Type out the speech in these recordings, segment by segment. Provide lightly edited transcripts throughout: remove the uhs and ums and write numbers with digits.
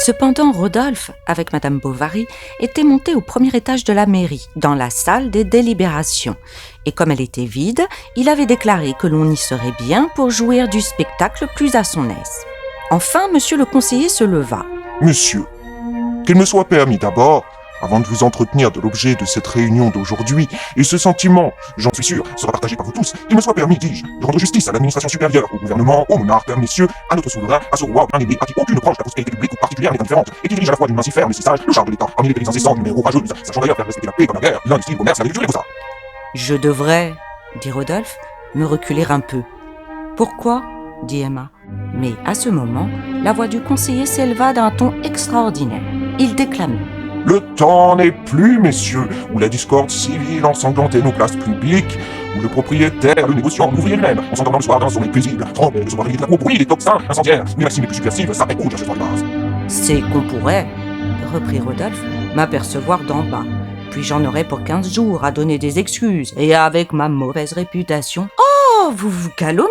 Cependant, Rodolphe, avec Madame Bovary, était monté au premier étage de la mairie, dans la salle des délibérations. Et comme elle était vide, il avait déclaré que l'on y serait bien pour jouir du spectacle plus à son aise. Enfin, monsieur le conseiller se leva. Monsieur, qu'il me soit permis d'abord, avant de vous entretenir de l'objet de cette réunion d'aujourd'hui, et ce sentiment, j'en suis sûr, sera partagé par vous tous, qu'il me soit permis, dis-je, de rendre justice à l'administration supérieure, au gouvernement, aux monarques, messieurs, à notre souverain, à ce roi bien aimé, à qui aucune branche de la prospérité publique ou particulière n'est indifférente, et qui dirige à la fois d'une main si ferme et si sage le char de l'État, parmi les pays incessants d'une mer orageuse, sachant d'ailleurs faire respecter la paix comme la guerre, l'industrie, le commerce, l'agriculture et tout ça. Je devrais, dit Rodolphe, me reculer un peu. Pourquoi ? Dit Emma. Mais à ce moment, la voix du conseiller s'éleva d'un ton extraordinaire. Il déclamait. Le temps n'est plus, messieurs, où la discorde civile ensanglantait nos places publiques, où le propriétaire, le négociant, l'ouvrier lui-même, en s'endormant le soir dans son lit paisible, tremblait de se voir de la cour, bruit, les toxins, incendiaires, les maximes les plus subversives, ça écoute, je de base. C'est qu'on pourrait, reprit Rodolphe, m'apercevoir d'en bas. Puis j'en aurais pour 15 jours à donner des excuses, et avec ma mauvaise réputation... Oh, vous vous calomniez,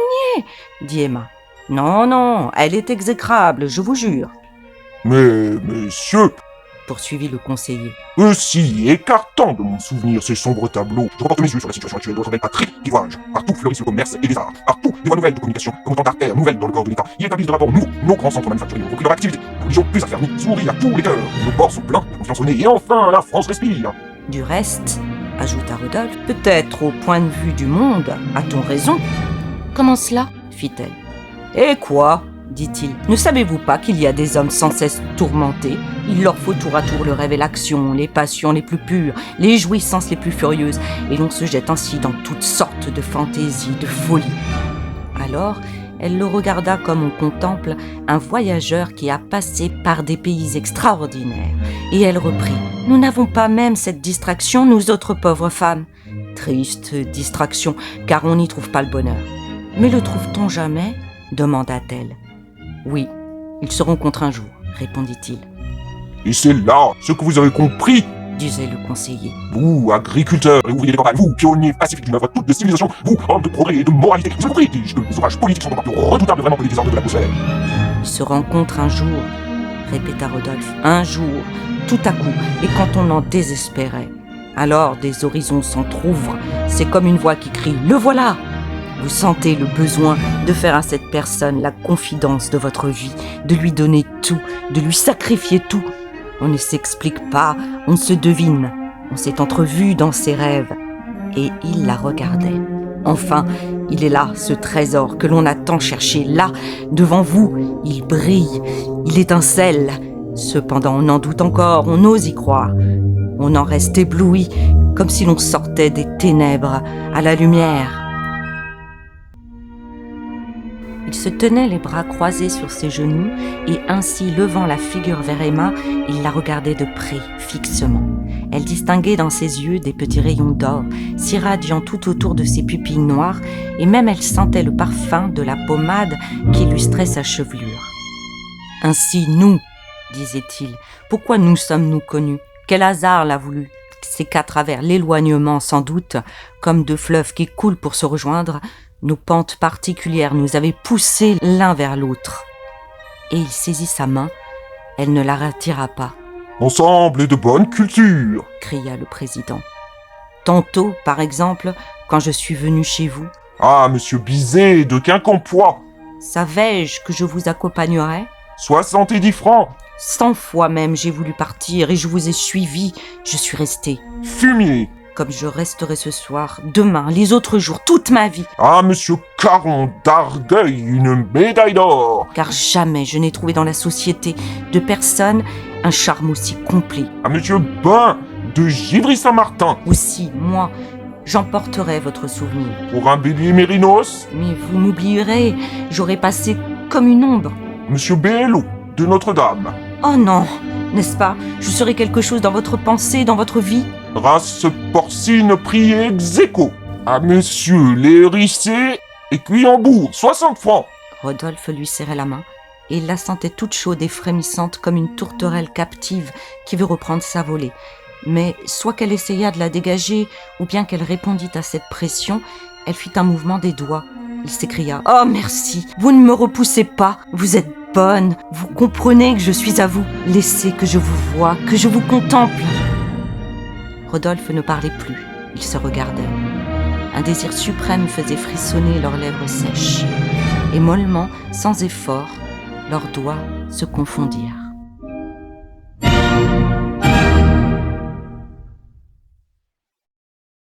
dit Emma. Non, non, elle est exécrable, je vous jure. Mais, messieurs, poursuivit le conseiller. Aussi écartant de mon souvenir ces sombres tableaux, je reporte mes yeux sur la situation actuelle de notre belle patrie, qui vois-je. Partout fleurissent le commerce et les arts, partout des voies nouvelles de communication, comme autant d'artères nouvelles dans le corps de l'État. Ils établissent de rapports nouveaux, nos grands centres manufacturiers ont repris leur activité, la religion plus affermie, sourit à tous les cœurs, nos ports sont pleins, la confiance au nez, et enfin la France respire. Du reste, ajouta Rodolphe, peut-être au point de vue du monde, a-t-on raison. Comment cela ? Fit-elle. Et quoi ? Dit-il. Ne savez-vous pas qu'il y a des hommes sans cesse tourmentés ? Il leur faut tour à tour le rêve et l'action, les passions les plus pures, les jouissances les plus furieuses, et l'on se jette ainsi dans toutes sortes de fantaisies, de folies. Alors, elle le regarda comme on contemple un voyageur qui a passé par des pays extraordinaires, et elle reprit. Nous n'avons pas même cette distraction, nous autres pauvres femmes. Triste distraction, car on n'y trouve pas le bonheur. Mais le trouve-t-on jamais ? Demanda-t-elle. Oui, ils se rencontrent un jour, répondit-il. Et c'est là ce que vous avez compris, disait le conseiller. Vous, agriculteurs et ouvriers des campagnes, vous, pionniers pacifiques d'une œuvre toute de civilisation, vous, hommes de progrès et de moralité, vous avez compris, dis-je, que les orages politiques sont encore plus redoutables vraiment que les désordres de l'atmosphère. Ils se rencontrent un jour, répéta Rodolphe. Un jour, tout à coup, et quand on en désespérait. Alors des horizons s'entr'ouvrent, c'est comme une voix qui crie « Le voilà !» Vous sentez le besoin de faire à cette personne la confidence de votre vie, de lui donner tout, de lui sacrifier tout. On ne s'explique pas, on se devine, on s'est entrevu dans ses rêves. Et il la regardait. Enfin, il est là, ce trésor que l'on a tant cherché, là, devant vous. Il brille, il étincelle. Cependant, on en doute encore, on ose y croire. On en reste ébloui, comme si l'on sortait des ténèbres à la lumière. Il se tenait les bras croisés sur ses genoux et ainsi levant la figure vers Emma, il la regardait de près, fixement. Elle distinguait dans ses yeux des petits rayons d'or, s'irradiant tout autour de ses pupilles noires, et même elle sentait le parfum de la pommade qui illustrait sa chevelure. « Ainsi nous, disait-il, pourquoi nous sommes-nous connus ? Quel hasard l'a voulu ? C'est qu'à travers l'éloignement sans doute, comme deux fleuves qui coulent pour se rejoindre, nos pentes particulières nous avaient poussés l'un vers l'autre. » Et il saisit sa main, elle ne la retira pas. « Ensemble et de bonne culture !» cria le président. « Tantôt, par exemple, quand je suis venu chez vous. »« Ah, monsieur Bizet, de Quincampoix !»« Savais-je que je vous accompagnerais ?» 70 francs !»« 100 fois même j'ai voulu partir et je vous ai suivi, je suis resté. »« Fumier !» Comme je resterai ce soir, demain, les autres jours, toute ma vie. Ah, monsieur Caron d'Argueil, une médaille d'or. Car jamais je n'ai trouvé dans la société de personne un charme aussi complet. Ah, monsieur Bain de Givry-Saint-Martin. Aussi, moi, j'emporterai votre souvenir. Pour un bélier mérinos. Mais vous m'oublierez, j'aurai passé comme une ombre. Monsieur Bello de Notre-Dame. Oh non, n'est-ce pas? Je serai quelque chose dans votre pensée, dans votre vie. Race porcine priée ex aequo. À monsieur l'hérissé et Cuillembourg, 60 francs. Rodolphe lui serrait la main et il la sentait toute chaude et frémissante comme une tourterelle captive qui veut reprendre sa volée. Mais soit qu'elle essaya de la dégager ou bien qu'elle répondit à cette pression, elle fit un mouvement des doigts. Il s'écria « Oh merci, vous ne me repoussez pas, vous êtes bonne. Vous comprenez que je suis à vous. Laissez que je vous voie, que je vous contemple. » Rodolphe ne parlait plus. Ils se regardaient. Un désir suprême faisait frissonner leurs lèvres sèches. Et mollement, sans effort, leurs doigts se confondirent.